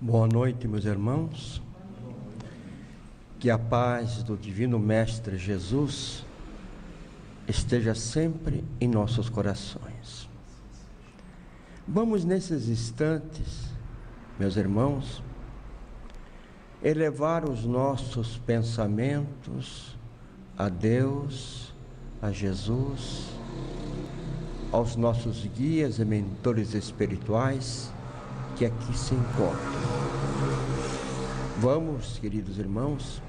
Boa noite, meus irmãos. Que a paz do Divino Mestre Jesus esteja sempre em nossos corações. Vamos nesses instantes, meus irmãos, elevar os nossos pensamentos a Deus, a Jesus, aos nossos guias e mentores espirituais que aqui se encontram. Vamos, queridos irmãos,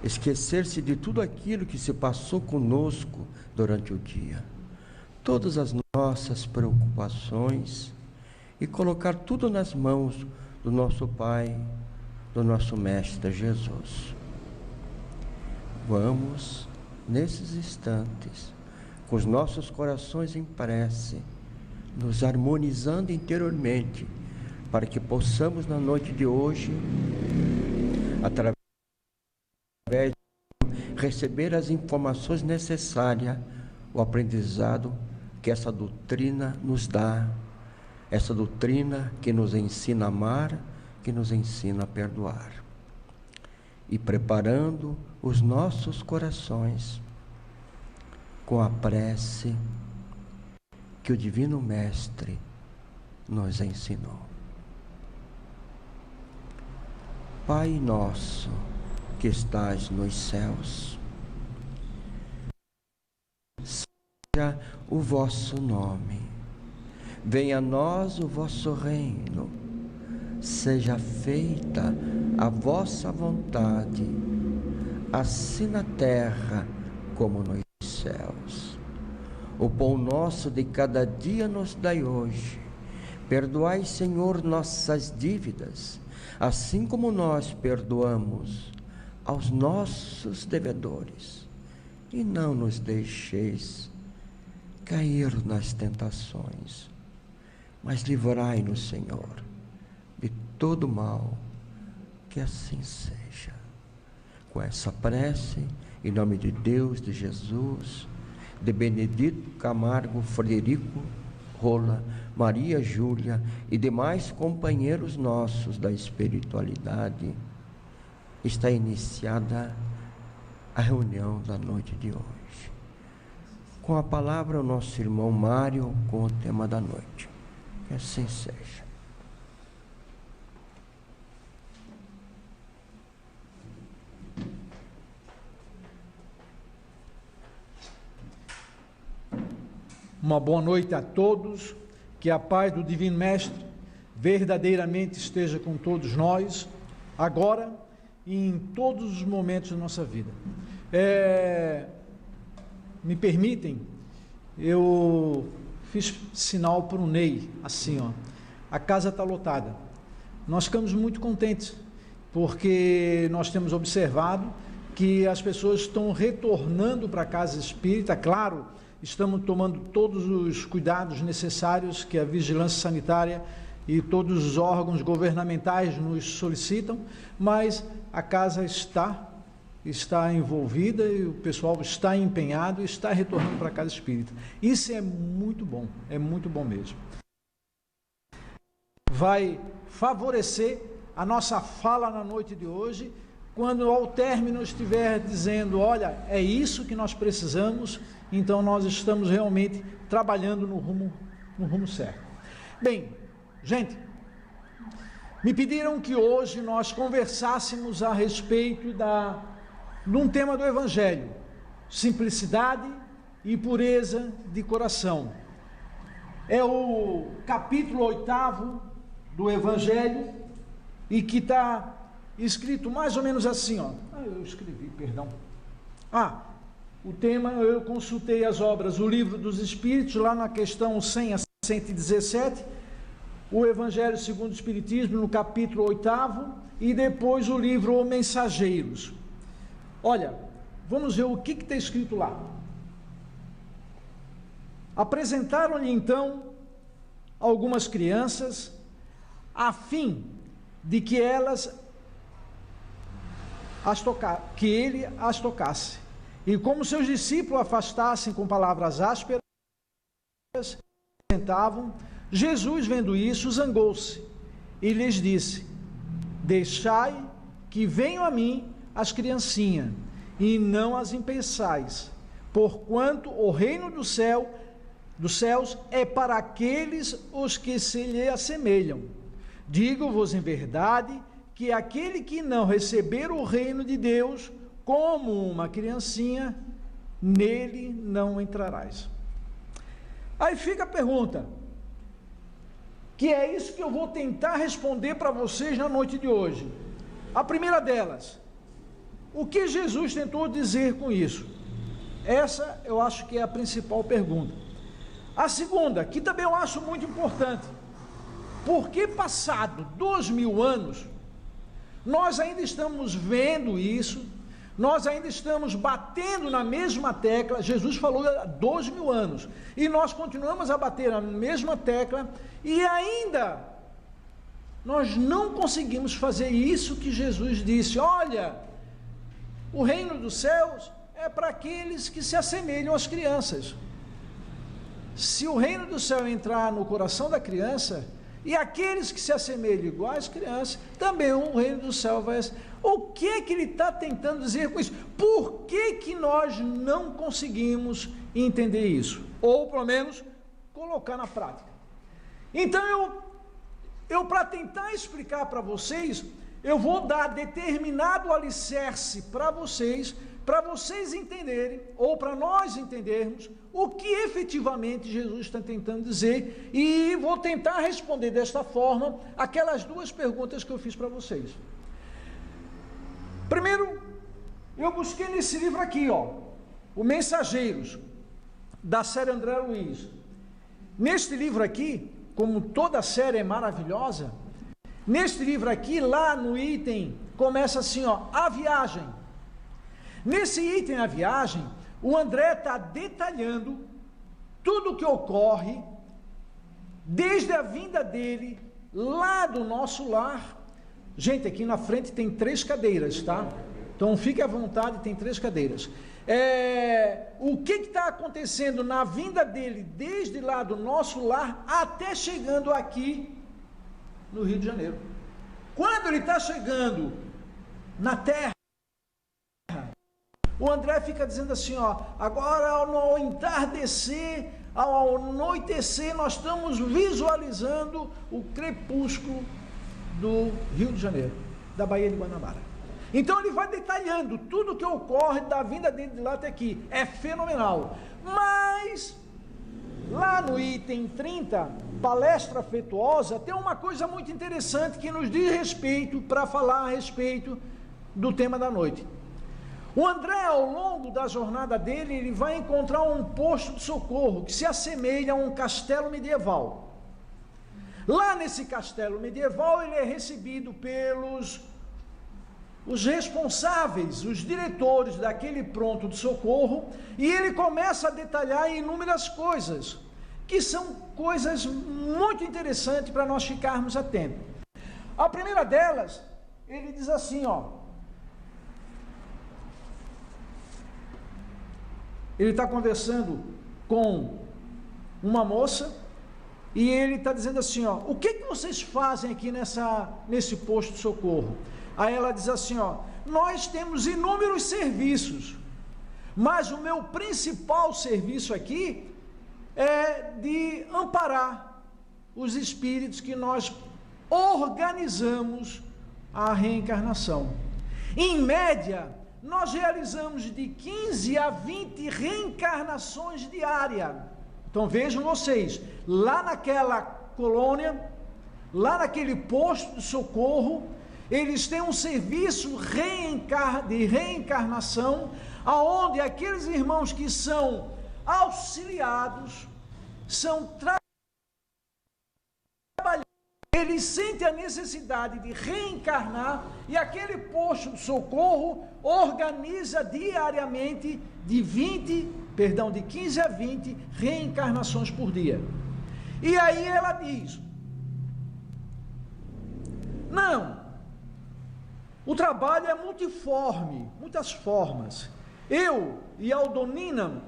esquecer-se de tudo aquilo que se passou conosco durante o dia, todas as nossas preocupações, e colocar tudo nas mãos do nosso Pai, do nosso Mestre Jesus. Vamos, nesses instantes, com os nossos corações em prece, nos harmonizando interiormente, para que possamos na noite de hoje, através de receber as informações necessárias, o aprendizado que essa doutrina nos dá, essa doutrina que nos ensina a amar, que nos ensina a perdoar. E preparando os nossos corações com a prece que o Divino Mestre nos ensinou. Pai nosso, que estás nos céus, seja o vosso nome, venha a nós o vosso reino, seja feita a vossa vontade, assim na terra como nos céus. O pão nosso de cada dia nos dai hoje. Perdoai, Senhor, nossas dívidas, assim como nós perdoamos aos nossos devedores. E não nos deixeis cair nas tentações, mas livrai-nos, Senhor, de todo mal, que assim seja. Com essa prece, em nome de Deus, de Jesus, de Benedito Camargo, Frederico Rola, Maria Júlia e demais companheiros nossos da espiritualidade, está iniciada a reunião da noite de hoje. Com a palavra, o nosso irmão Mário, com o tema da noite. Que assim seja. Uma boa noite a todos, que a paz do Divino Mestre verdadeiramente esteja com todos nós, agora e em todos os momentos da nossa vida. Me permitem, eu fiz sinal para o Ney, assim, ó, a casa está lotada. Nós ficamos muito contentes, porque nós temos observado que as pessoas estão retornando para a casa espírita. Claro, estamos tomando todos os cuidados necessários que a vigilância sanitária e todos os órgãos governamentais nos solicitam, mas a casa está envolvida e o pessoal está empenhado e está retornando para a casa espírita. Isso é muito bom mesmo. Vai favorecer a nossa fala na noite de hoje, quando ao término estiver dizendo, olha, é isso que nós precisamos, então nós estamos realmente trabalhando no rumo certo. Bem, gente, me pediram que hoje nós conversássemos a respeito de um tema do Evangelho, simplicidade e pureza de coração. É o capítulo 8º do Evangelho, e que está escrito mais ou menos assim, ó. Eu escrevi, perdão. O tema, eu consultei as obras, o Livro dos Espíritos, lá na questão 100 a 117, o Evangelho segundo o Espiritismo, no capítulo 8º, e depois o livro O Mensageiros. Olha, vamos ver o que está escrito lá. Apresentaram-lhe então algumas crianças, a fim de que ele as tocasse. E como seus discípulos afastassem com palavras ásperas, sentavam, Jesus, vendo isso, zangou-se e lhes disse: Deixai que venham a mim as criancinhas, e não as impeçais, porquanto o reino dos céus é para aqueles os que se lhe assemelham. Digo-vos em verdade, que aquele que não receber o reino de Deus como uma criancinha, nele não entrarás. Aí fica a pergunta, que é isso que eu vou tentar responder para vocês na noite de hoje. A primeira delas, o que Jesus tentou dizer com isso? Essa eu acho que é a principal pergunta. A segunda, que também eu acho muito importante, por que passado 2000 anos, nós ainda estamos vendo isso, nós ainda estamos batendo na mesma tecla? Jesus falou há 2000 anos, e nós continuamos a bater na mesma tecla, e ainda nós não conseguimos fazer isso que Jesus disse: olha, o reino dos céus é para aqueles que se assemelham às crianças. Se o reino do céu entrar no coração da criança, e aqueles que se assemelham igual às crianças, também o reino do céu vai... O que é que ele está tentando dizer com isso? Por que que nós não conseguimos entender isso? Ou, pelo menos, colocar na prática. Então, eu para tentar explicar para vocês, eu vou dar determinado alicerce para vocês entenderem, ou para nós entendermos, o que efetivamente Jesus está tentando dizer, e vou tentar responder desta forma aquelas duas perguntas que eu fiz para vocês. Primeiro, eu busquei nesse livro aqui, ó, o Mensageiros, da série André Luiz. Neste livro aqui, como toda a série é maravilhosa, neste livro aqui, lá no item, começa assim, ó, a viagem. Nesse item, a viagem, o André está detalhando tudo o que ocorre desde a vinda dele lá do nosso lar. Gente, aqui na frente tem 3 cadeiras, tá? Então fique à vontade, tem 3 cadeiras. O que está acontecendo na vinda dele desde lá do nosso lar até chegando aqui no Rio de Janeiro. Quando ele está chegando na terra, o André fica dizendo assim, ó, agora ao entardecer, ao anoitecer, nós estamos visualizando o crepúsculo do Rio de Janeiro, da Baía de Guanabara. Então ele vai detalhando tudo que ocorre da vinda dele de lá até aqui. É fenomenal. Mas, lá no item 30, palestra afetuosa, tem uma coisa muito interessante que nos diz respeito, para falar a respeito do tema da noite. O André, ao longo da jornada dele, ele vai encontrar um posto de socorro que se assemelha a um castelo medieval. Lá nesse castelo medieval, ele é recebido pelos os responsáveis, os diretores daquele pronto de socorro, e ele começa a detalhar inúmeras coisas, que são coisas muito interessantes para nós ficarmos atentos. A primeira delas, ele diz assim, ó, ele está conversando com uma moça, e ele está dizendo assim, ó, o que vocês fazem aqui nesse posto de socorro? Aí ela diz assim, ó, nós temos inúmeros serviços, mas o meu principal serviço aqui é de amparar os espíritos que nós organizamos a reencarnação. Em média, nós realizamos de 15 a 20 reencarnações diárias. Então vejam vocês, lá naquela colônia, lá naquele posto de socorro, eles têm um serviço de reencarnação, aonde aqueles irmãos que são auxiliados, são trabalhados, eles sentem a necessidade de reencarnar, e aquele posto de socorro organiza diariamente de 15 a 20 reencarnações por dia. E aí ela diz, não, o trabalho é multiforme, muitas formas. Eu e Aldonima,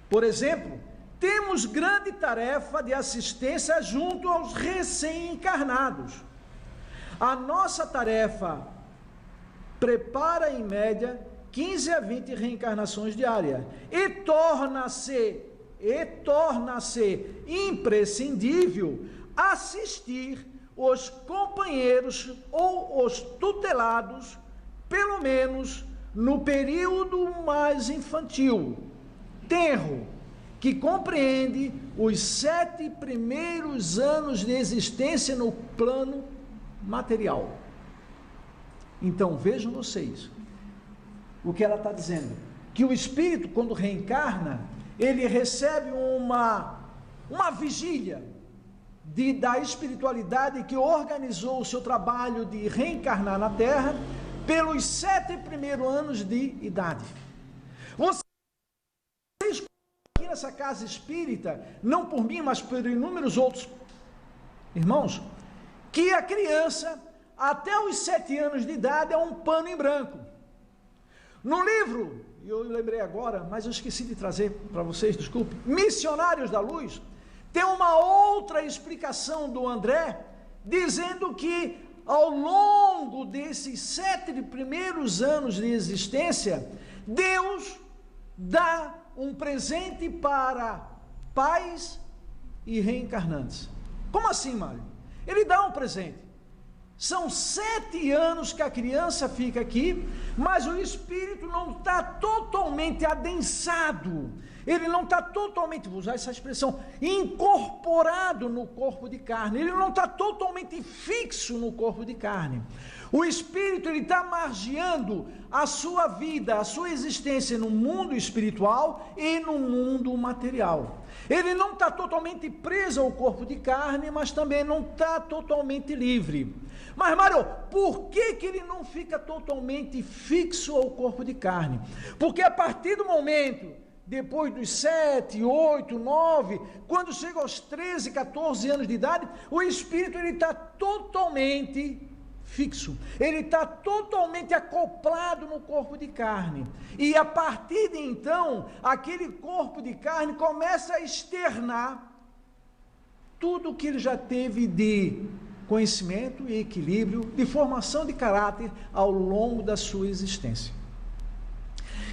por exemplo, temos grande tarefa de assistência junto aos recém-encarnados. A nossa tarefa prepara, em média, 15 a 20 reencarnações diárias. E torna-se imprescindível assistir os companheiros ou os tutelados, pelo menos no período mais infantil, tenro, que compreende os 7 primeiros anos de existência no plano material. Então, vejam vocês o que ela está dizendo, que o espírito, quando reencarna, ele recebe uma vigília da espiritualidade que organizou o seu trabalho de reencarnar na Terra pelos 7 primeiros anos de idade. Vocês aqui nessa casa espírita, não por mim, mas por inúmeros outros irmãos, que a criança, até os 7 anos de idade, é um pano em branco. No livro, eu lembrei agora, mas eu esqueci de trazer para vocês, desculpe, Missionários da Luz, tem uma outra explicação do André, dizendo que ao longo desses 7 primeiros anos de existência, Deus dá um presente para pais e reencarnantes. Como assim, Mário? Ele dá um presente. São 7 anos que a criança fica aqui, mas o espírito não está totalmente adensado, ele não está totalmente, vou usar essa expressão, incorporado no corpo de carne, ele não está totalmente fixo no corpo de carne. O espírito, ele está margeando a sua vida, a sua existência no mundo espiritual e no mundo material. Ele não está totalmente preso ao corpo de carne, mas também não está totalmente livre. Mas, Mário, por que ele não fica totalmente fixo ao corpo de carne? Porque a partir do momento, depois dos 7, 8, 9, quando chega aos 13, 14 anos de idade, o espírito está totalmente fixo, ele está totalmente acoplado no corpo de carne, e a partir de então, aquele corpo de carne começa a externar tudo o que ele já teve de conhecimento e equilíbrio, de formação de caráter ao longo da sua existência.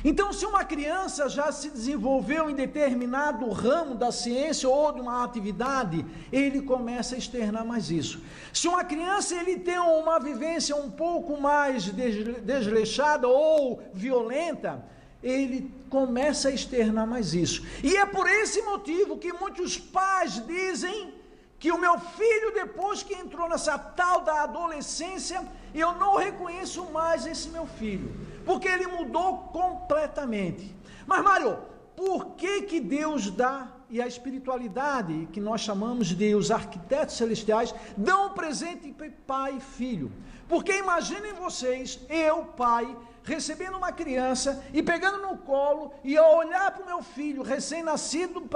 Então, se uma criança já se desenvolveu em determinado ramo da ciência ou de uma atividade, ele começa a externar mais isso. Se uma criança ele tem uma vivência um pouco mais desleixada ou violenta, ele começa a externar mais isso. E é por esse motivo que muitos pais dizem que o meu filho, depois que entrou nessa tal da adolescência, eu não reconheço mais esse meu filho, porque ele mudou completamente. Mas, Mário, por que Deus dá, e a espiritualidade, que nós chamamos de os arquitetos celestiais, dão um presente para pai e filho? Porque imaginem vocês, eu, pai, recebendo uma criança e pegando no colo e ao olhar para o meu filho recém-nascido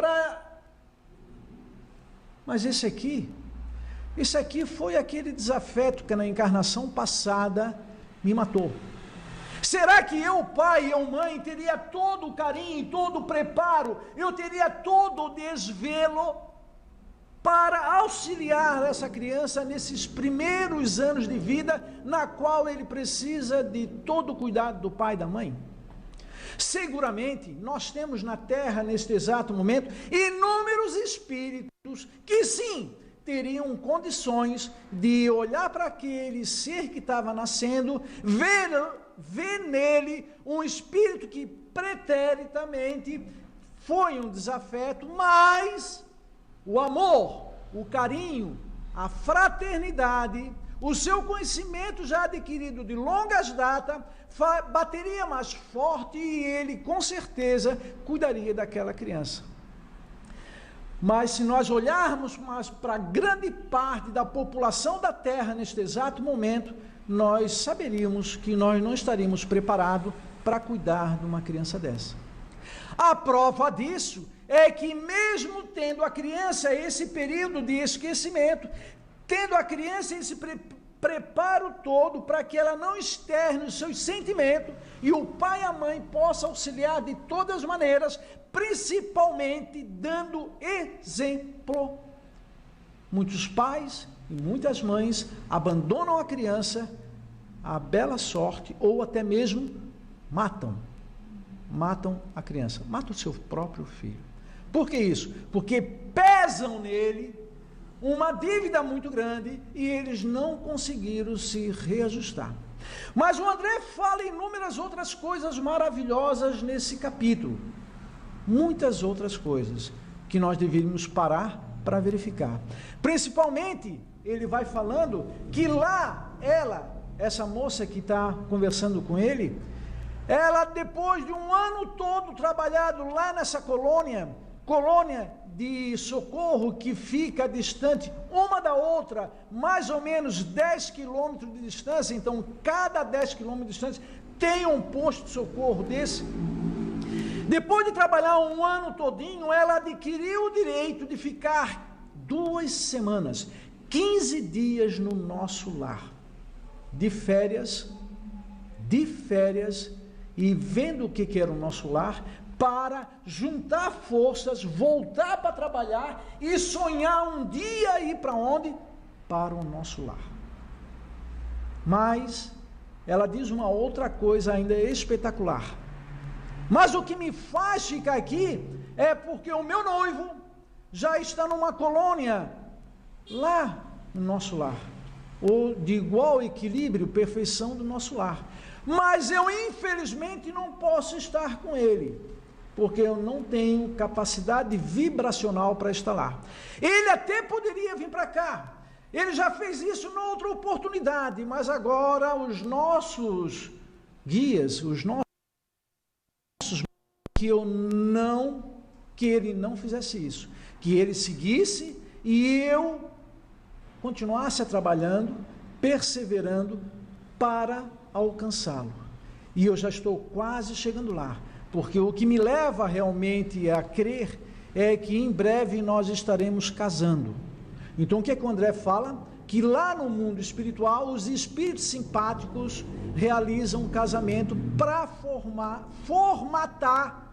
Mas esse aqui foi aquele desafeto que na encarnação passada me matou. Será que eu, pai, eu, mãe, teria todo o carinho, todo o preparo, eu teria todo o desvelo para auxiliar essa criança nesses primeiros anos de vida, na qual ele precisa de todo o cuidado do pai e da mãe? Seguramente, nós temos na Terra, neste exato momento, inúmeros espíritos que sim, teriam condições de olhar para aquele ser que estava nascendo, ver nele um espírito que preteritamente foi um desafeto, mas o amor, o carinho, a fraternidade, o seu conhecimento já adquirido de longas datas, bateria mais forte e ele com certeza cuidaria daquela criança. Mas se nós olharmos mais para grande parte da população da Terra neste exato momento, nós saberíamos que nós não estaríamos preparados para cuidar de uma criança dessa. A prova disso é que mesmo tendo a criança esse período de esquecimento, tendo a criança esse preparo todo para que ela não externe os seus sentimentos e o pai e a mãe possam auxiliar de todas as maneiras, principalmente dando exemplo. muitos pais e muitas mães abandonam a criança à bela sorte ou até mesmo matam a criança, matam o seu próprio filho. Por que isso? Porque pesam nele uma dívida muito grande e eles não conseguiram se reajustar. Mas o André fala inúmeras outras coisas maravilhosas nesse capítulo, muitas outras coisas que nós deveríamos parar para verificar. Principalmente, ele vai falando que lá, essa moça que está conversando com ele, ela, depois de um ano todo trabalhado lá nessa colônia de socorro que fica distante uma da outra, mais ou menos 10 quilômetros de distância, então cada 10 quilômetros de distância tem um posto de socorro desse. Depois de trabalhar um ano todinho, ela adquiriu o direito de ficar 2 semanas, 15 dias no nosso lar, de férias, e vendo o que era o nosso lar, para juntar forças, voltar para trabalhar e sonhar um dia ir para onde? Para o nosso lar. Mas ela diz uma outra coisa ainda espetacular. Mas o que me faz ficar aqui é porque o meu noivo já está numa colônia lá no nosso lar, ou de igual equilíbrio, perfeição do nosso lar. Mas eu infelizmente não posso estar com ele, porque eu não tenho capacidade vibracional para estar lá. Ele até poderia vir para cá, ele já fez isso em outra oportunidade, mas agora os nossos guias, que ele não fizesse isso, que ele seguisse e eu continuasse trabalhando, perseverando para alcançá-lo. E eu já estou quase chegando lá, porque o que me leva realmente a crer é que em breve nós estaremos casando. Então o que é que o André fala? Que lá no mundo espiritual os espíritos simpáticos realizam um casamento para formatar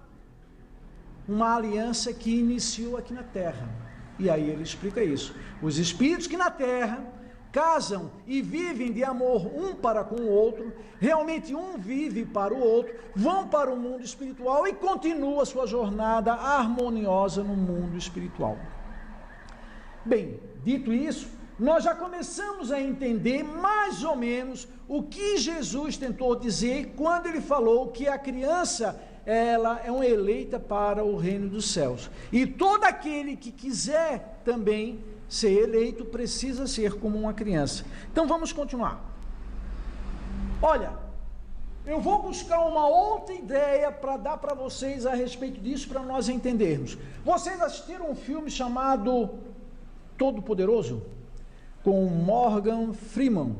uma aliança que iniciou aqui na Terra. E aí ele explica isso. Os espíritos que na Terra casam e vivem de amor um para com o outro, realmente um vive para o outro, vão para o mundo espiritual e continuam a sua jornada harmoniosa no mundo espiritual. Bem, dito isso, nós já começamos a entender mais ou menos o que Jesus tentou dizer quando ele falou que a criança, ela é uma eleita para o reino dos céus. E todo aquele que quiser também ser eleito precisa ser como uma criança. Então vamos continuar. Olha, eu vou buscar uma outra ideia para dar para vocês a respeito disso, para nós entendermos. Vocês assistiram um filme chamado Todo-Poderoso? Com Morgan Freeman.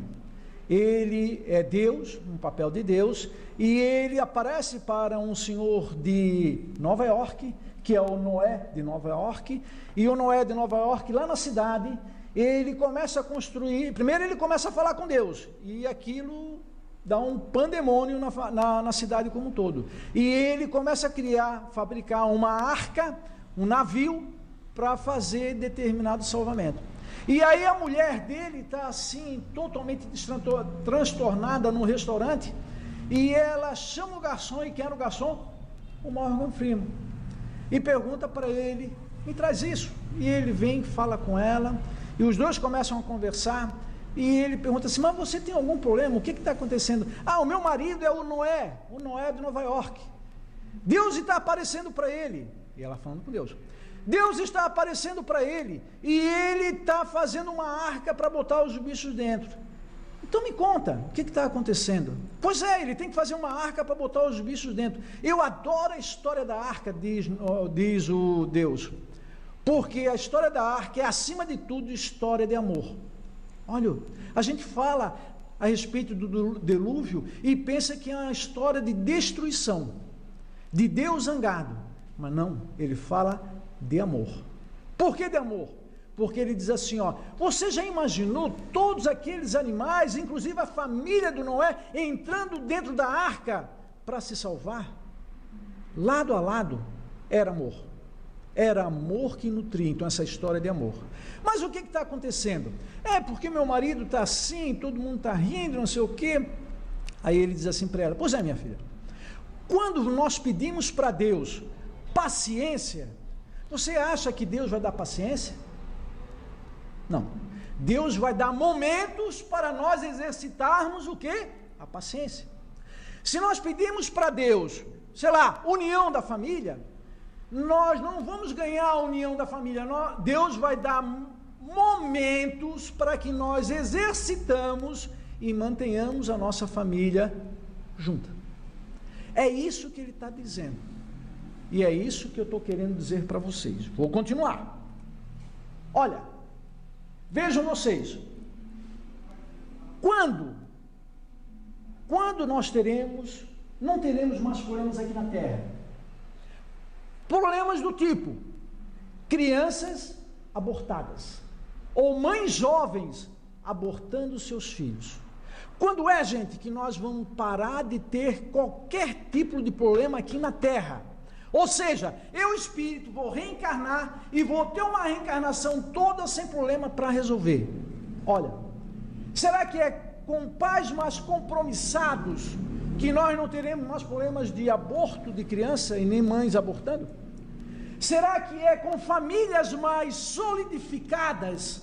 Ele é Deus, um papel de Deus, e ele aparece para um senhor de Nova York, que é o Noé de Nova York, e o Noé de Nova York, lá na cidade, ele começa a construir, primeiro ele começa a falar com Deus, e aquilo dá um pandemônio na cidade como um todo, e ele começa a fabricar uma arca, um navio, para fazer determinado salvamento. E aí a mulher dele está assim, totalmente transtornada no restaurante, e ela chama o garçom, e quem era o garçom? O Morgan Freeman. E pergunta para ele, me traz isso. E ele vem, fala com ela, e os dois começam a conversar, e ele pergunta assim, mas você tem algum problema? O que está acontecendo? Ah, o meu marido é o Noé de Nova York. Deus está aparecendo para ele. E ela falando com Deus. Deus está aparecendo para ele, e ele está fazendo uma arca para botar os bichos dentro. Então me conta, o que está acontecendo? Pois é, ele tem que fazer uma arca para botar os bichos dentro. Eu adoro a história da arca, diz o Deus, porque a história da arca é, acima de tudo, história de amor. Olha, a gente fala a respeito do dilúvio e pensa que é uma história de destruição, de Deus zangado, mas não, ele fala de amor. Por que de amor? Porque ele diz assim, ó, você já imaginou todos aqueles animais, inclusive a família do Noé, entrando dentro da arca para se salvar? Lado a lado, era amor. Era amor que nutria, então essa história de amor. Mas o que está acontecendo? É porque meu marido está assim, todo mundo está rindo, não sei o quê. Aí ele diz assim para ela, pois é, minha filha, quando nós pedimos para Deus paciência, você acha que Deus vai dar paciência? Não. Deus vai dar momentos para nós exercitarmos o quê? A paciência. Se nós pedimos para Deus, sei lá, união da família, nós não vamos ganhar a união da família. Deus vai dar momentos para que nós exercitamos e mantenhamos a nossa família junta. É isso que ele está dizendo. E é isso que eu estou querendo dizer para vocês. Vou continuar. Olha, vejam vocês. Quando nós não teremos mais problemas aqui na Terra. Problemas do tipo crianças abortadas ou mães jovens abortando seus filhos. Quando é, gente, que nós vamos parar de ter qualquer tipo de problema aqui na Terra? Ou seja, eu, espírito, vou reencarnar e vou ter uma reencarnação toda sem problema para resolver. Olha, será que é com pais mais compromissados que nós não teremos mais problemas de aborto de criança e nem mães abortando? Será que é com famílias mais solidificadas,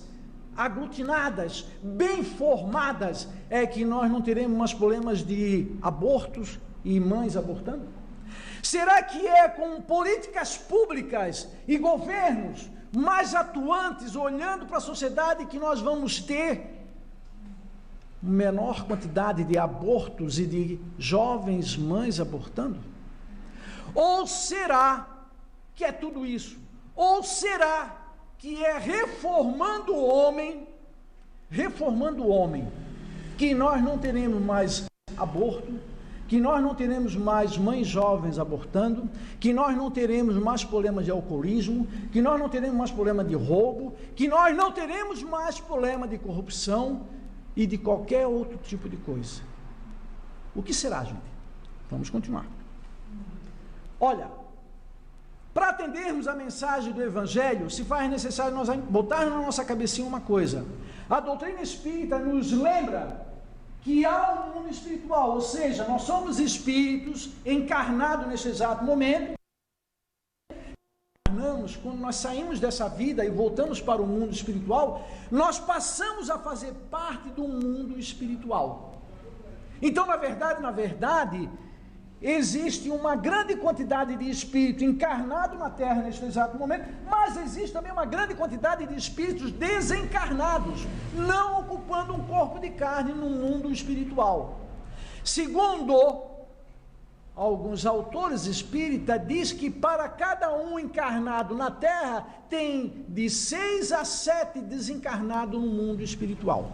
aglutinadas, bem formadas, é que nós não teremos mais problemas de abortos e mães abortando? Será que é com políticas públicas e governos mais atuantes, olhando para a sociedade, que nós vamos ter menor quantidade de abortos e de jovens mães abortando? Ou será que é tudo isso? Ou será que é reformando o homem, que nós não teremos mais aborto, que nós não teremos mais mães jovens abortando, que nós não teremos mais problemas de alcoolismo, que nós não teremos mais problema de roubo, que nós não teremos mais problema de corrupção e de qualquer outro tipo de coisa? O que será, gente? Vamos continuar. Olha, para atendermos a mensagem do Evangelho, se faz necessário nós botarmos na nossa cabecinha uma coisa. A doutrina espírita nos lembra que há um mundo espiritual, ou seja, nós somos espíritos encarnados nesse exato momento. Quando nós saímos dessa vida e voltamos para o mundo espiritual, nós passamos a fazer parte do mundo espiritual. Então, na verdade, existe uma grande quantidade de espírito encarnado na Terra neste exato momento, mas existe também uma grande quantidade de espíritos desencarnados, não ocupando um corpo de carne no mundo espiritual. Segundo alguns autores espíritas, diz que para cada um encarnado na Terra, tem de 6 a 7 desencarnados no mundo espiritual.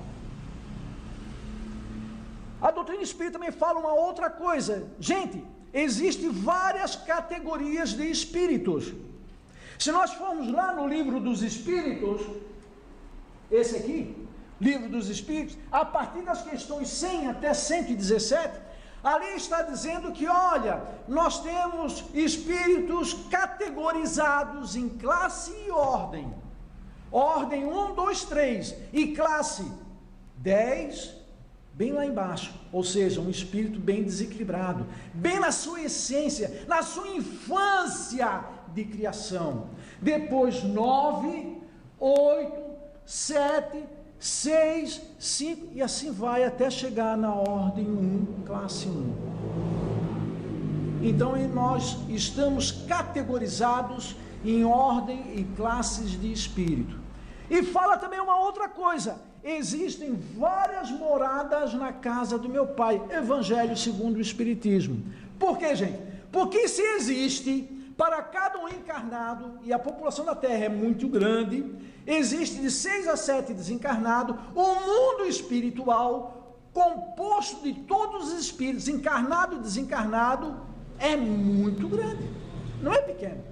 A doutrina espírita também fala uma outra coisa. Gente, existem várias categorias de espíritos. Se nós formos lá no livro dos Espíritos, esse aqui, livro dos Espíritos, a partir das questões 100 até 117, ali está dizendo que, olha, nós temos espíritos categorizados em classe e ordem. Ordem 1, 2, 3 e classe 10, bem lá embaixo, ou seja, um espírito bem desequilibrado, bem na sua essência, na sua infância de criação. Depois 9, 8, 7, 6, 5 e assim vai até chegar na ordem 1, classe 1. Então nós estamos categorizados em ordem e classes de espírito. E fala também uma outra coisa: existem várias moradas na casa do meu Pai. Evangelho segundo o Espiritismo. Por quê, gente? Porque se existe para cada um encarnado, e a população da Terra é muito grande, existe de 6 a 7 desencarnados, o mundo espiritual, composto de todos os espíritos, encarnado e desencarnado, é muito grande, não é pequeno.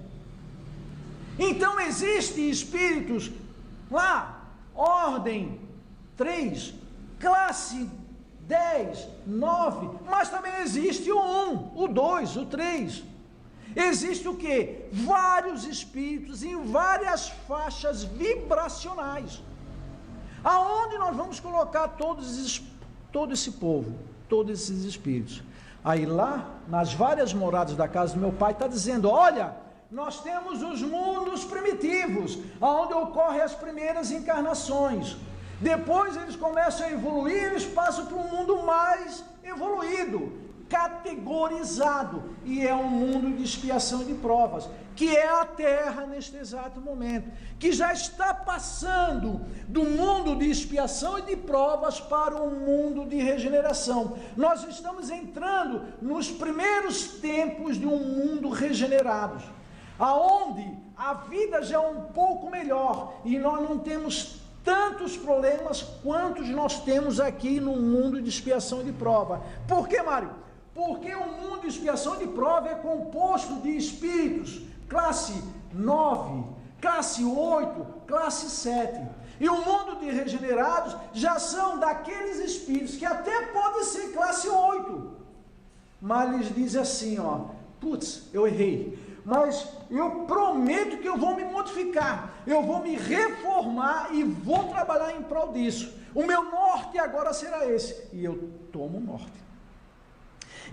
Então existem espíritos lá, ordem 3, classe 10, 9, mas também existe o 1, o 2, o 3. Existe o quê? Vários espíritos em várias faixas vibracionais. Aonde nós vamos colocar todo esse povo, todos esses espíritos? Aí lá, nas várias moradas da casa do meu pai, está dizendo, olha, nós temos os mundos primitivos, onde ocorrem as primeiras encarnações. Depois eles começam a evoluir, eles passam para um mundo mais evoluído, categorizado, e é um mundo de expiação e de provas, que é a Terra neste exato momento, que já está passando do mundo de expiação e de provas para um mundo de regeneração. Nós estamos entrando nos primeiros tempos de um mundo regenerado, aonde a vida já é um pouco melhor, e nós não temos tantos problemas quantos nós temos aqui no mundo de expiação e de prova. Por que, Mário? Porque o mundo de expiação e de prova é composto de espíritos classe 9, classe 8, classe 7. E o mundo de regenerados já são daqueles espíritos que até podem ser classe 8. Mas eles dizem assim, ó, putz, eu errei, mas eu prometo que eu vou me modificar, eu vou me reformar e vou trabalhar em prol disso. O meu norte agora será esse. E eu tomo o norte.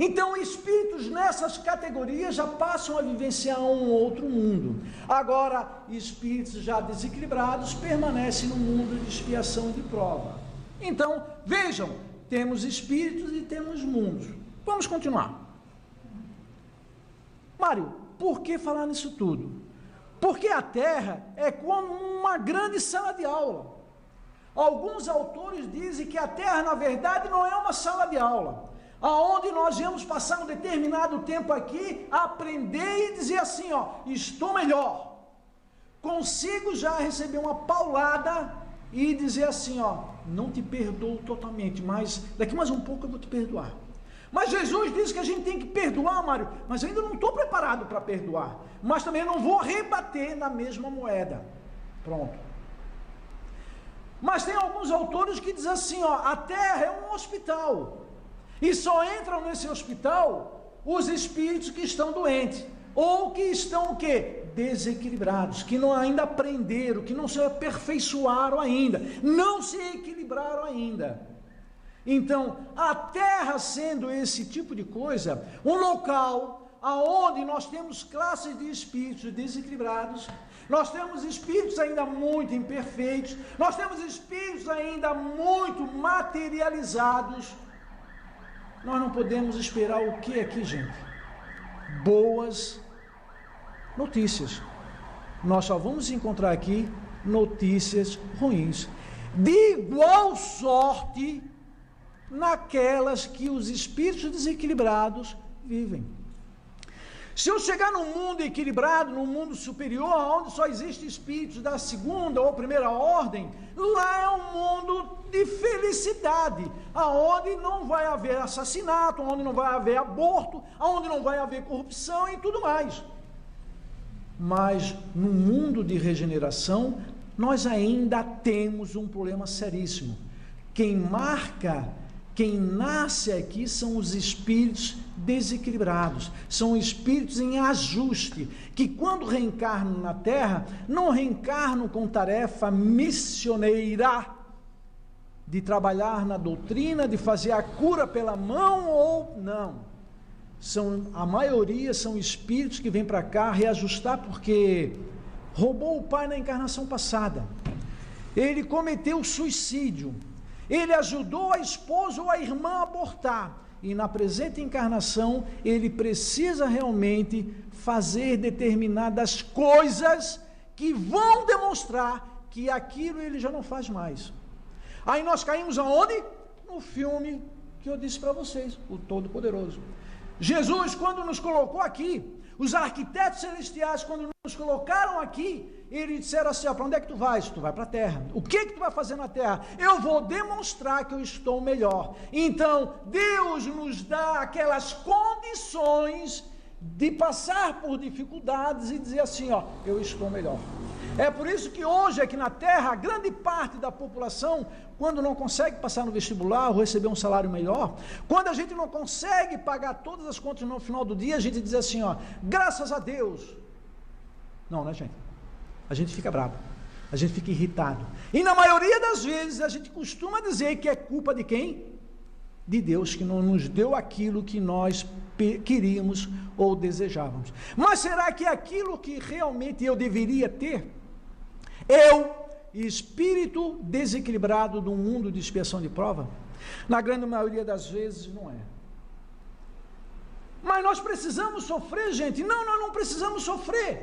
Então, espíritos nessas categorias já passam a vivenciar um outro mundo. Agora, espíritos já desequilibrados permanecem no mundo de expiação e de prova. Então, vejam, temos espíritos e temos mundos. Vamos continuar. Mário, por que falar nisso tudo? Porque a Terra é como uma grande sala de aula. Alguns autores dizem que a Terra, na verdade, não é uma sala de aula, aonde nós íamos passar um determinado tempo aqui, aprender e dizer assim, ó, estou melhor, consigo já receber uma paulada e dizer assim, ó, não te perdoo totalmente, mas daqui mais um pouco eu vou te perdoar. Mas Jesus disse que a gente tem que perdoar, Mário, mas eu ainda não estou preparado para perdoar, mas também não vou rebater na mesma moeda. Pronto. Mas tem alguns autores que dizem assim, ó, a Terra é um hospital, e só entram nesse hospital os espíritos que estão doentes, ou que estão o quê? Desequilibrados, que não ainda aprenderam, que não se aperfeiçoaram ainda, não se equilibraram ainda. Então, a Terra sendo esse tipo de coisa, um local aonde nós temos classes de espíritos desequilibrados, nós temos espíritos ainda muito imperfeitos, nós temos espíritos ainda muito materializados. Nós não podemos esperar o que aqui, gente? Boas notícias. Nós só vamos encontrar aqui notícias ruins. De igual sorte naquelas que os espíritos desequilibrados vivem. Se eu chegar num mundo equilibrado, num mundo superior, onde só existem espíritos da segunda ou primeira ordem, lá é um mundo de felicidade, aonde não vai haver assassinato, onde não vai haver aborto, onde não vai haver corrupção e tudo mais. Mas no mundo de regeneração, nós ainda temos um problema seríssimo. Quem nasce aqui são os espíritos desequilibrados, são espíritos em ajuste, que quando reencarnam na Terra, não reencarnam com tarefa missioneira, de trabalhar na doutrina, de fazer a cura pela mão ou não. A maioria são espíritos que vêm para cá reajustar porque roubou o pai na encarnação passada, ele cometeu suicídio, ele ajudou a esposa ou a irmã a abortar, e na presente encarnação ele precisa realmente fazer determinadas coisas que vão demonstrar que aquilo ele já não faz mais. Aí nós caímos aonde? No filme que eu disse para vocês, o Todo-Poderoso. Jesus, quando nos colocou aqui, os arquitetos celestiais, quando nos colocaram aqui, eles disseram assim, para onde é que tu vais? Tu vai para a terra. O que tu vai fazer na terra? Eu vou demonstrar que eu estou melhor. Então, Deus nos dá aquelas condições de passar por dificuldades e dizer assim, ó, eu estou melhor. É por isso que hoje aqui na Terra, a grande parte da população, quando não consegue passar no vestibular ou receber um salário melhor, quando a gente não consegue pagar todas as contas no final do dia, a gente diz assim, ó, graças a Deus. Não, né, gente? A gente fica bravo, a gente fica irritado. E na maioria das vezes a gente costuma dizer que é culpa de quem? De Deus, que não nos deu aquilo que nós queríamos ou desejávamos. Mas será que aquilo que realmente eu deveria ter? Eu, espírito desequilibrado de um mundo de expiação de prova? Na grande maioria das vezes não é. Mas nós precisamos sofrer, gente? Não, nós não precisamos sofrer.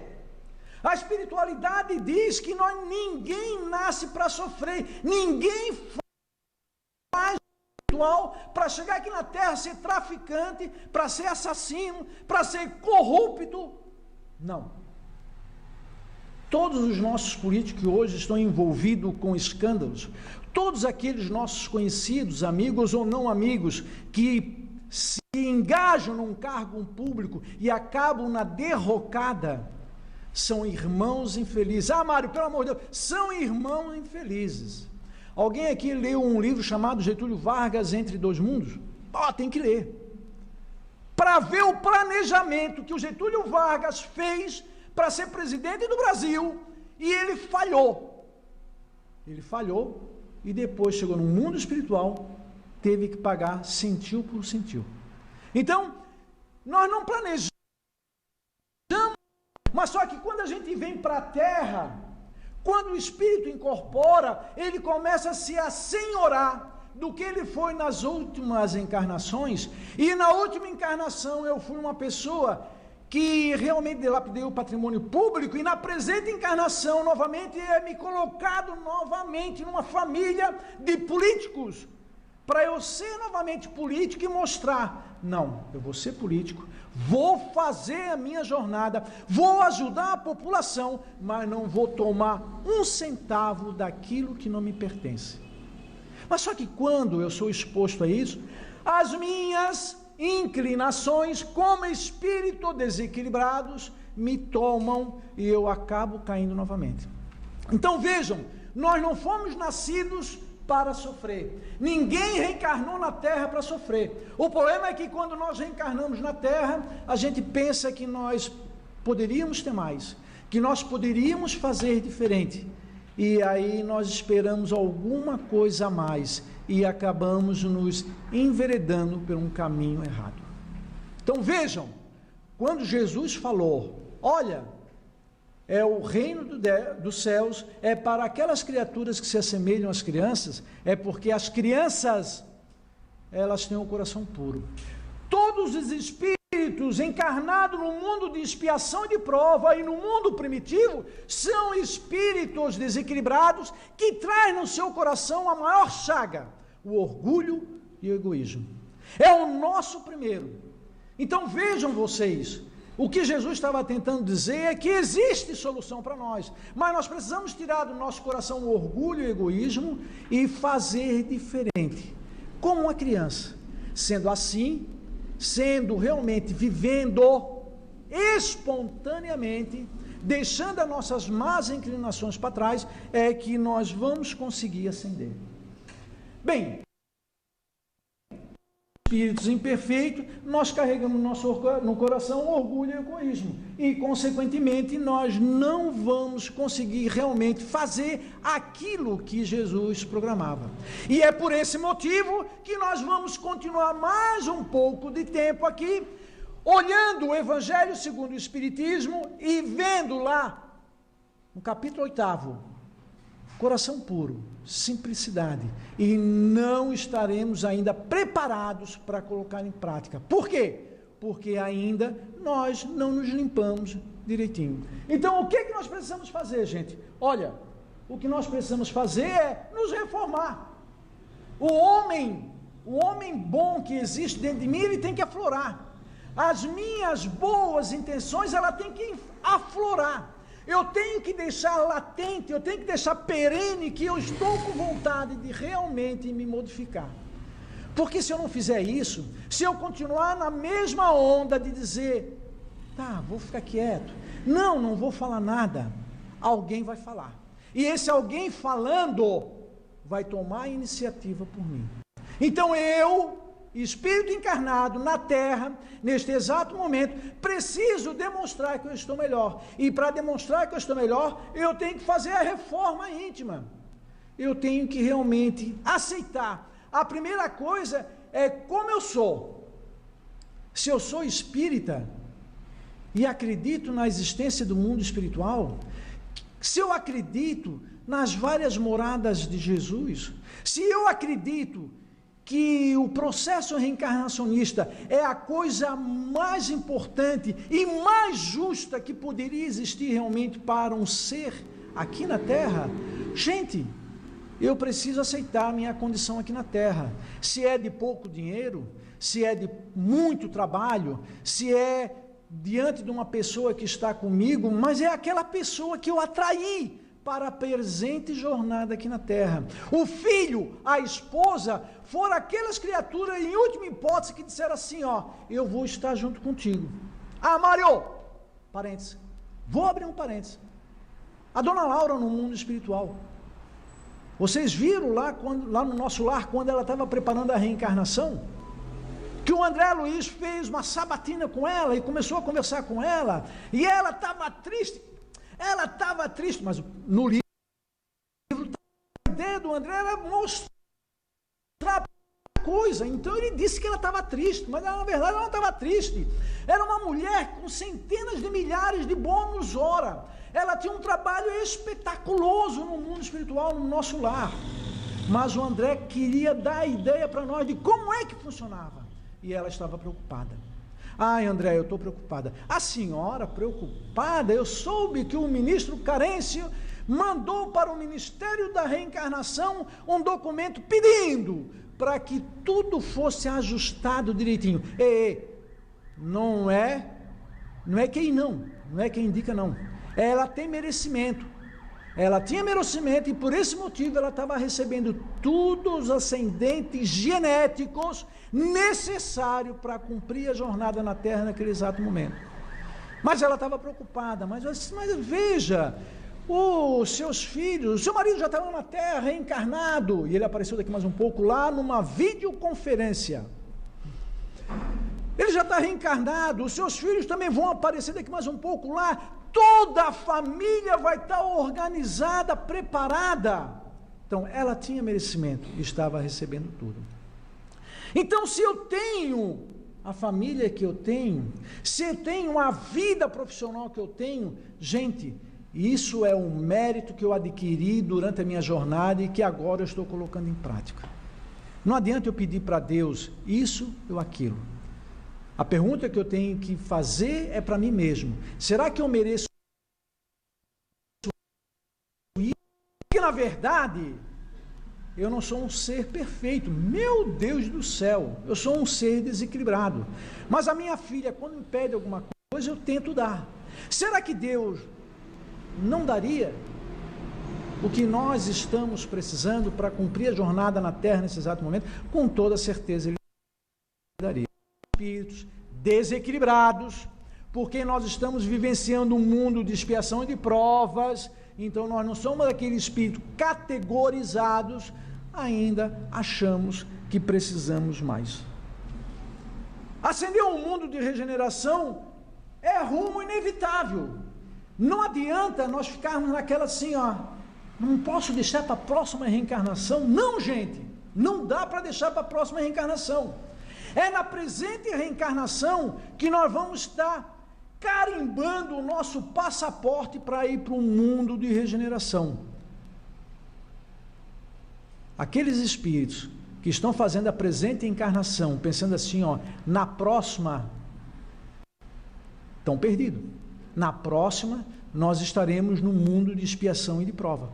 A espiritualidade diz que ninguém nasce para sofrer, ninguém faz para chegar aqui na terra, ser traficante, para ser assassino, para ser corrupto. Não. Todos os nossos políticos que hoje estão envolvidos com escândalos, todos aqueles nossos conhecidos, amigos ou não amigos, que se engajam num cargo público e acabam na derrocada, são irmãos infelizes. Ah, Mário, pelo amor de Deus, são irmãos infelizes. Alguém aqui leu um livro chamado Getúlio Vargas Entre Dois Mundos? Tem que ler. Para ver o planejamento que o Getúlio Vargas fez para ser presidente do Brasil, e ele falhou. Ele falhou e depois chegou no mundo espiritual, teve que pagar centil por centil. Então, nós não planejamos, mas só que quando a gente vem para a terra, quando o Espírito incorpora, ele começa a se assenhorar do que ele foi nas últimas encarnações, e na última encarnação eu fui uma pessoa que realmente dilapidei o patrimônio público, e na presente encarnação, novamente, é me colocado novamente numa família de políticos, para eu ser novamente político e mostrar, não, eu vou ser político, vou fazer a minha jornada, vou ajudar a população, mas não vou tomar um centavo daquilo que não me pertence. Mas só que quando eu sou exposto a isso, as minhas inclinações como espírito desequilibrados me tomam e eu acabo caindo novamente. Então vejam, nós não fomos nascidos para sofrer. Ninguém reencarnou na terra para sofrer. O problema é que quando nós reencarnamos na terra, a gente pensa que nós poderíamos ter mais, que nós poderíamos fazer diferente. E aí nós esperamos alguma coisa a mais e acabamos nos enveredando por um caminho errado. Então vejam, quando Jesus falou, olha, é o reino dos céus, é para aquelas criaturas que se assemelham às crianças, é porque as crianças, elas têm o coração puro. Todos os espíritos encarnados no mundo de expiação e de prova e no mundo primitivo, são espíritos desequilibrados que trazem no seu coração a maior chaga, o orgulho e o egoísmo. É o nosso primeiro. Então vejam vocês, o que Jesus estava tentando dizer é que existe solução para nós, mas nós precisamos tirar do nosso coração o orgulho e o egoísmo e fazer diferente, como uma criança. Sendo assim, sendo realmente, vivendo espontaneamente, deixando as nossas más inclinações para trás, é que nós vamos conseguir ascender. Bem, espíritos imperfeitos, nós carregamos no coração orgulho e egoísmo, e consequentemente nós não vamos conseguir realmente fazer aquilo que Jesus programava. E é por esse motivo que nós vamos continuar mais um pouco de tempo aqui, olhando o Evangelho segundo o Espiritismo e vendo lá, no capítulo 8º, coração puro, simplicidade, e não estaremos ainda preparados para colocar em prática. Por quê? Porque ainda nós não nos limpamos direitinho. Então, o que é que nós precisamos fazer, gente? Olha, o que nós precisamos fazer é nos reformar. O homem bom que existe dentro de mim, ele tem que aflorar. As minhas boas intenções, ela tem que aflorar. Eu tenho que deixar latente, eu tenho que deixar perene que eu estou com vontade de realmente me modificar. Porque se eu não fizer isso, se eu continuar na mesma onda de dizer, tá, vou ficar quieto, não vou falar nada, alguém vai falar. E esse alguém falando vai tomar a iniciativa por mim. Então eu, espírito encarnado na Terra, neste exato momento, preciso demonstrar que eu estou melhor. E para demonstrar que eu estou melhor, eu tenho que fazer a reforma íntima. Eu tenho que realmente aceitar. A primeira coisa é como eu sou. Se eu sou espírita e acredito na existência do mundo espiritual, se eu acredito nas várias moradas de Jesus, se eu acredito que o processo reencarnacionista é a coisa mais importante e mais justa que poderia existir realmente para um ser aqui na Terra, gente, eu preciso aceitar a minha condição aqui na Terra. Se é de pouco dinheiro, se é de muito trabalho, se é diante de uma pessoa que está comigo, mas é aquela pessoa que eu atraí para a presente jornada aqui na Terra. O filho, a esposa, foram aquelas criaturas, em última hipótese, que disseram assim, ó, eu vou estar junto contigo. Ah, Mário, parênteses, vou abrir um parênteses. A dona Laura no mundo espiritual, vocês viram lá no nosso lar, quando ela estava preparando a reencarnação, que o André Luiz fez uma sabatina com ela e começou a conversar com ela, e ela estava triste, mas no livro, a ideia do André era mostrar coisa, então ele disse que ela estava triste, mas na verdade ela não estava triste, era uma mulher com centenas de milhares de bônus hora, ela tinha um trabalho espetaculoso no mundo espiritual, no nosso lar, mas o André queria dar a ideia para nós de como é que funcionava, e ela estava preocupada. Ai, André, eu estou preocupada. A senhora preocupada? Eu soube que o ministro Carêncio mandou para o Ministério da Reencarnação um documento pedindo para que tudo fosse ajustado direitinho. Não é quem indica não. Ela tem merecimento. Ela tinha merecimento e por esse motivo ela estava recebendo todos os ascendentes genéticos necessários para cumprir a jornada na Terra naquele exato momento. Mas ela estava preocupada, mas veja, os seus filhos, o seu marido já estava na Terra, reencarnado, e ele apareceu daqui mais um pouco lá numa videoconferência. Ele já está reencarnado, os seus filhos também vão aparecer daqui mais um pouco lá, toda a família vai estar organizada, preparada. Então, ela tinha merecimento e estava recebendo tudo. Então, se eu tenho a família que eu tenho, se eu tenho a vida profissional que eu tenho, gente, isso é um mérito que eu adquiri durante a minha jornada e que agora eu estou colocando em prática. Não adianta eu pedir para Deus isso ou aquilo. A pergunta que eu tenho que fazer é para mim mesmo. Será que eu mereço isso? Porque, na verdade, eu não sou um ser perfeito. Meu Deus do céu, eu sou um ser desequilibrado. Mas a minha filha, quando me pede alguma coisa, eu tento dar. Será que Deus não daria o que nós estamos precisando para cumprir a jornada na Terra nesse exato momento? Com toda certeza Ele daria. Espíritos desequilibrados, porque nós estamos vivenciando um mundo de expiação e de provas, então nós não somos aqueles espíritos categorizados, ainda achamos que precisamos mais. Ascender ao mundo de regeneração é rumo inevitável. Não adianta nós ficarmos naquela assim, ó, não posso deixar para a próxima reencarnação. Não, gente, não dá para deixar para a próxima reencarnação. É na presente reencarnação que nós vamos estar carimbando o nosso passaporte para ir para um mundo de regeneração. Aqueles espíritos que estão fazendo a presente encarnação, pensando assim, ó, na próxima, estão perdidos. Na próxima, nós estaremos no mundo de expiação e de prova.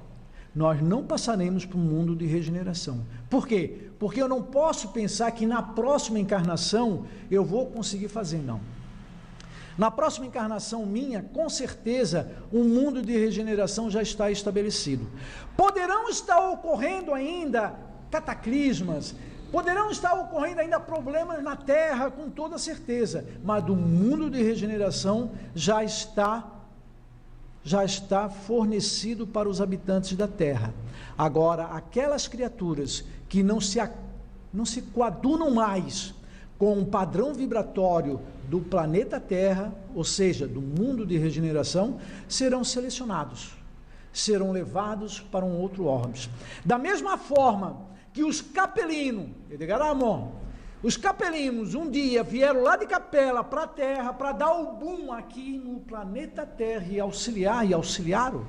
Nós não passaremos para um mundo de regeneração. Por quê? Porque eu não posso pensar que na próxima encarnação eu vou conseguir fazer, não. Na próxima encarnação minha, com certeza, um mundo de regeneração já está estabelecido. Poderão estar ocorrendo ainda cataclismas, poderão estar ocorrendo ainda problemas na Terra, com toda certeza, mas do mundo de regeneração já está já está fornecido para os habitantes da Terra. Agora, aquelas criaturas que não se coadunam mais com o padrão vibratório do planeta Terra, ou seja, do mundo de regeneração, serão selecionados, serão levados para um outro orbis. Da mesma forma que os capelinos, os capelinos um dia vieram lá de Capela para a Terra para dar o boom aqui no planeta Terra e auxiliaram,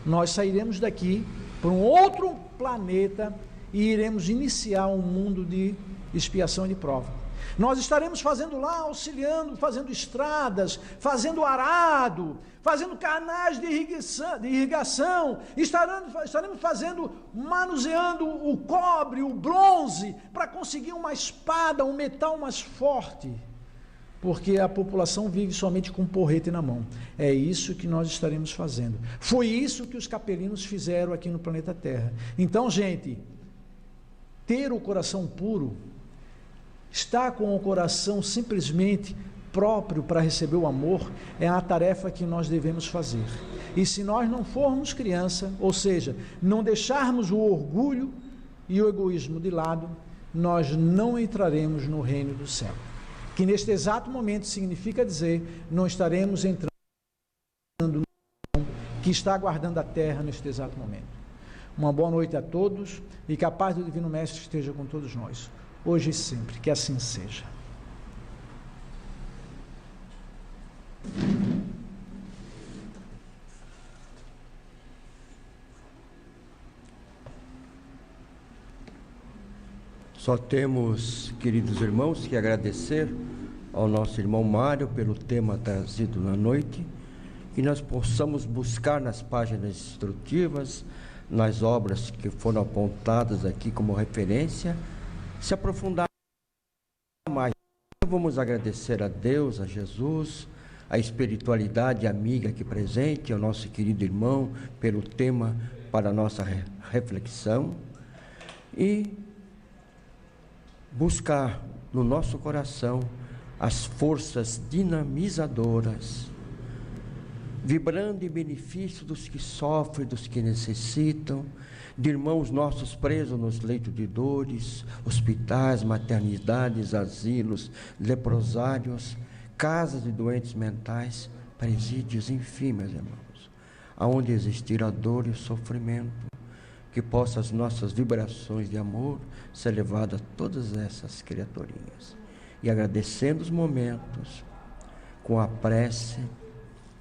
nós sairemos daqui para um outro planeta e iremos iniciar um mundo de expiação e de prova. Nós estaremos fazendo lá, auxiliando, fazendo estradas, fazendo arado, fazendo canais de irrigação, estaremos fazendo, manuseando o cobre, o bronze, para conseguir uma espada, um metal mais forte, porque a população vive somente com porrete na mão. É isso que nós estaremos fazendo. Foi isso que os capelinos fizeram aqui no planeta Terra. Então, gente, ter o coração puro, estar com o coração simplesmente próprio para receber o amor, é a tarefa que nós devemos fazer. E se nós não formos criança, ou seja, não deixarmos o orgulho e o egoísmo de lado, nós não entraremos no reino do céu. Que neste exato momento significa dizer, não estaremos entrando no que está aguardando a terra neste exato momento. Uma boa noite a todos e que a paz do Divino Mestre esteja com todos nós, hoje e sempre, que assim seja. Só temos, queridos irmãos, que agradecer ao nosso irmão Mário pelo tema trazido na noite, que nós possamos buscar nas páginas instrutivas, nas obras que foram apontadas aqui como referência, se aprofundar mais. Vamos agradecer a Deus, a Jesus, a espiritualidade amiga aqui presente, ao nosso querido irmão, pelo tema para a nossa reflexão, e buscar no nosso coração as forças dinamizadoras, vibrando em benefício dos que sofrem, dos que necessitam, de irmãos nossos presos nos leitos de dores, hospitais, maternidades, asilos, leprosários, casas de doentes mentais, presídios, enfim, meus irmãos, aonde existir a dor e o sofrimento, que possam as nossas vibrações de amor ser levadas a todas essas criaturinhas. E agradecendo os momentos, com a prece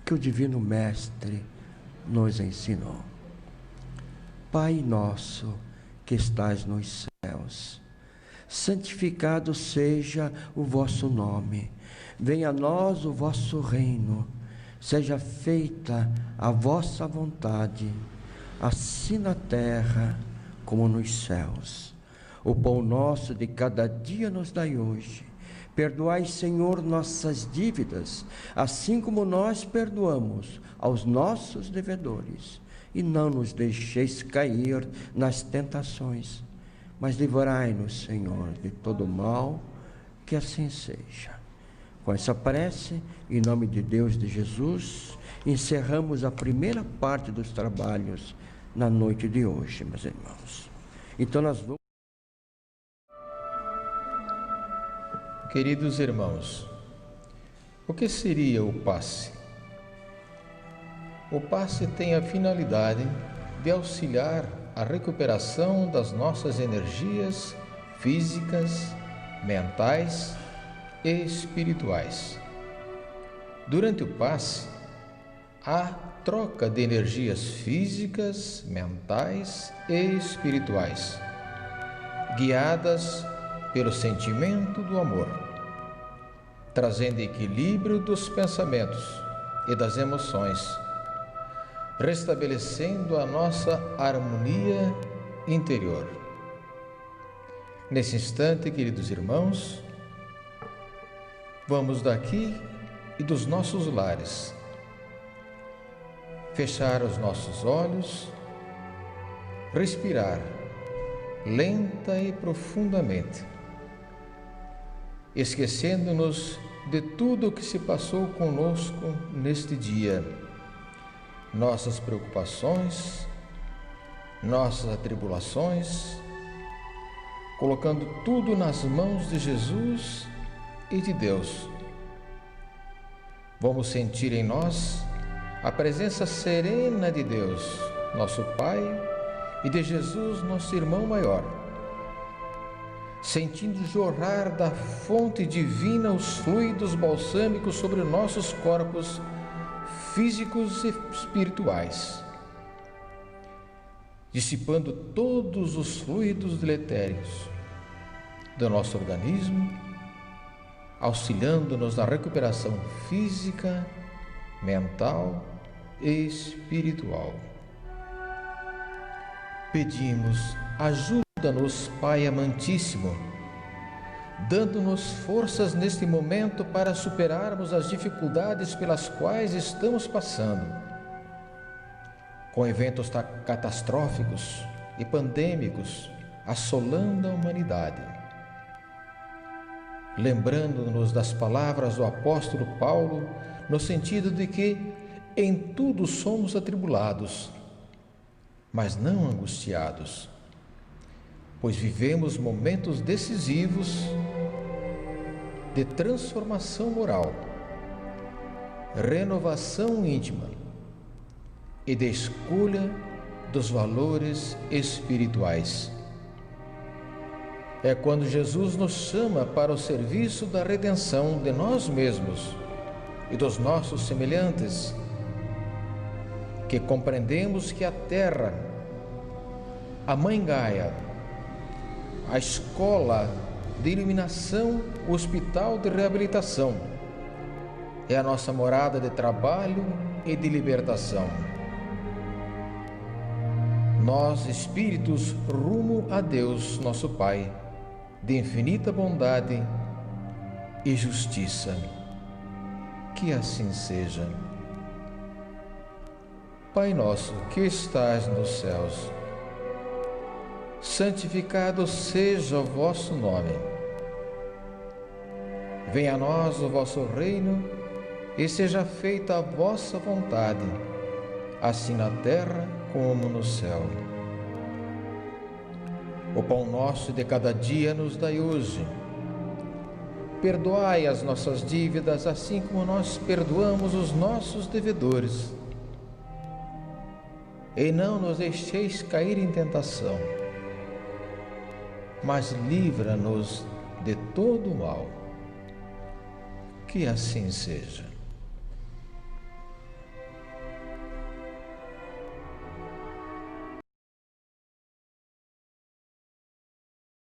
que o Divino Mestre nos ensinou. Pai nosso que estais nos céus, santificado seja o vosso nome. Venha a nós o vosso reino. Seja feita a vossa vontade, assim na terra como nos céus. O pão nosso de cada dia nos dai hoje. Perdoai, Senhor, nossas dívidas, assim como nós perdoamos aos nossos devedores. E não nos deixeis cair nas tentações, mas livrai-nos, Senhor, de todo mal, que assim seja. Com essa prece, em nome de Deus, de Jesus, encerramos a primeira parte dos trabalhos na noite de hoje, meus irmãos. Então nós vamos... Queridos irmãos, o que seria o passe? O passe tem a finalidade de auxiliar a recuperação das nossas energias físicas, mentais e espirituais. Durante o passe, há troca de energias físicas, mentais e espirituais, guiadas pelo sentimento do amor, trazendo equilíbrio dos pensamentos e das emoções, restabelecendo a nossa harmonia interior. Nesse instante, queridos irmãos, vamos daqui e dos nossos lares fechar os nossos olhos, respirar lenta e profundamente, esquecendo-nos de tudo o que se passou conosco neste dia, nossas preocupações, nossas atribulações, colocando tudo nas mãos de Jesus e de Deus. Vamos sentir em nós a presença serena de Deus, nosso Pai, e de Jesus, nosso irmão maior, sentindo jorrar da fonte divina os fluidos balsâmicos sobre nossos corpos físicos e espirituais, dissipando todos os fluidos deletérios do nosso organismo, auxiliando-nos na recuperação física, mental e espiritual. Pedimos, ajuda-nos, Pai amantíssimo, dando-nos forças neste momento para superarmos as dificuldades pelas quais estamos passando, com eventos catastróficos e pandêmicos assolando a humanidade. Lembrando-nos das palavras do apóstolo Paulo, no sentido de que em tudo somos atribulados, mas não angustiados, pois vivemos momentos decisivos de transformação moral, renovação íntima e de escolha dos valores espirituais. É quando Jesus nos chama para o serviço da redenção de nós mesmos e dos nossos semelhantes, que compreendemos que a Terra, a Mãe Gaia, a escola de iluminação, o hospital de reabilitação, é a nossa morada de trabalho e de libertação. Nós, espíritos, rumo a Deus, nosso Pai, de infinita bondade e justiça. Que assim seja. Pai nosso que estás nos céus, santificado seja o vosso nome. Venha a nós o vosso reino e seja feita a vossa vontade, assim na terra como no céu. O pão nosso de cada dia nos dai hoje. Perdoai as nossas dívidas, assim como nós perdoamos os nossos devedores. E não nos deixeis cair em tentação, mas livra-nos de todo o mal. Que assim seja.